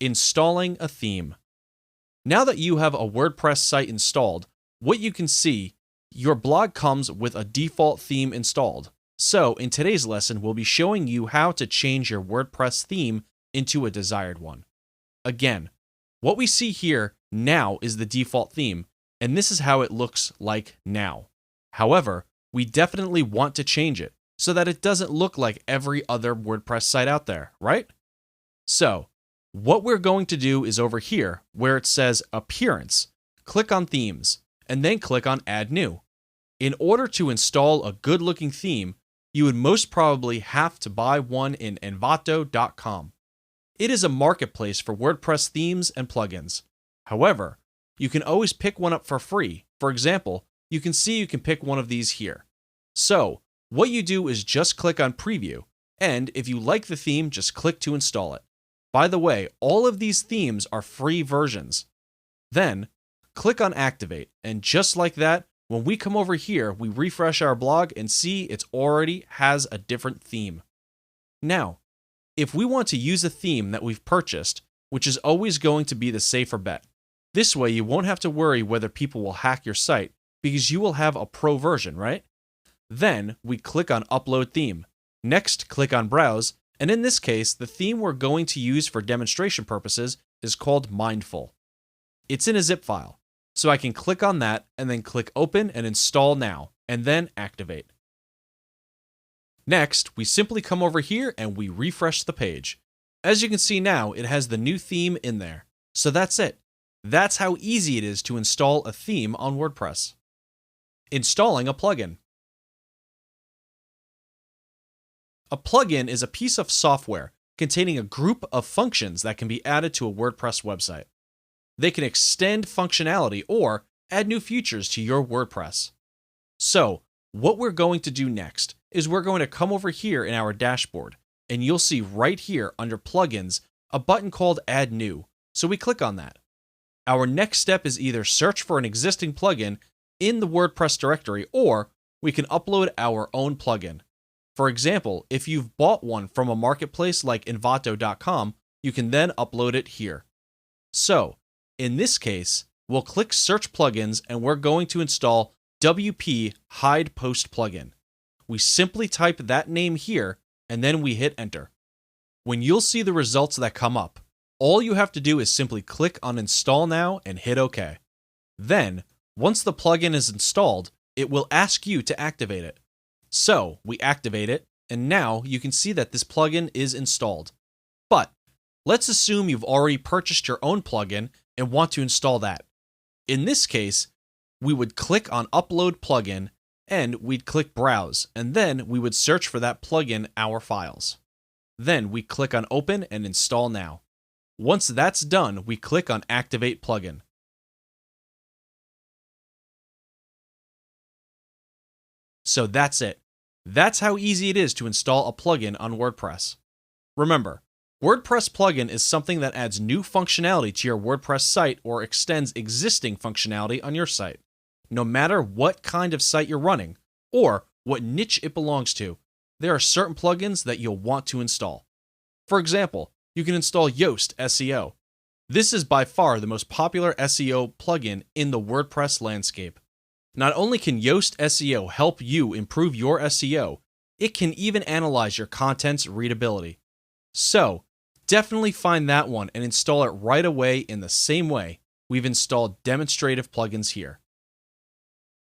Installing a theme. Now that you have a WordPress site installed, what you can see, your blog comes with a default theme installed. So in today's lesson, we'll be showing you how to change your WordPress theme into a desired one. Again, what we see here now is the default theme, and this is how it looks like now. However, we definitely want to change it so that it doesn't look like every other WordPress site out there, right? So, what we're going to do is over here where it says Appearance, click on Themes, and then click on Add New. In order to install a good-looking theme, you would most probably have to buy one in Envato.com. It is a marketplace for WordPress themes and plugins. However, you can always pick one up for free. For example, you can see you can pick one of these here. So, what you do is just click on Preview, and if you like the theme, just click to install it. By the way, all of these themes are free versions. Then, click on Activate, and just like that, when we come over here, we refresh our blog and see it already has a different theme. Now, if we want to use a theme that we've purchased, which is always going to be the safer bet, this way you won't have to worry whether people will hack your site because you will have a pro version, right? Then we click on Upload Theme. Next, click on Browse, and in this case, the theme we're going to use for demonstration purposes is called Mindful. It's in a zip file, so I can click on that and then click Open and Install Now, and then Activate. Next, we simply come over here and we refresh the page. As you can see now, it has the new theme in there. So that's it. That's how easy it is to install a theme on WordPress. Installing a plugin. A plugin is a piece of software containing a group of functions that can be added to a WordPress website. They can extend functionality or add new features to your WordPress. So, what we're going to do next is we're going to come over here in our dashboard, and you'll see right here under Plugins a button called Add New. So we click on that. Our next step is either search for an existing plugin in the WordPress directory, or we can upload our own plugin. For example, if you've bought one from a marketplace like Envato.com, you can then upload it here. So, in this case, we'll click Search Plugins and we're going to install WP Hide Post Plugin. We simply type that name here and then we hit Enter. When you'll see the results that come up, all you have to do is simply click on Install Now and hit OK. Then, once the plugin is installed, it will ask you to activate it. So, we activate it, and now you can see that this plugin is installed. But, let's assume you've already purchased your own plugin and want to install that. In this case, we would click on Upload Plugin, and we'd click Browse, and then we would search for that plugin in our files. Then we click on Open and Install Now. Once that's done, we click on Activate Plugin. So that's it. That's how easy it is to install a plugin on WordPress. Remember, WordPress plugin is something that adds new functionality to your WordPress site or extends existing functionality on your site. No matter what kind of site you're running or what niche it belongs to, there are certain plugins that you'll want to install. For example, you can install Yoast SEO. This is by far the most popular SEO plugin in the WordPress landscape. Not only can Yoast SEO help you improve your SEO, it can even analyze your content's readability. So, definitely find that one and install it right away in the same way we've installed demonstrative plugins here.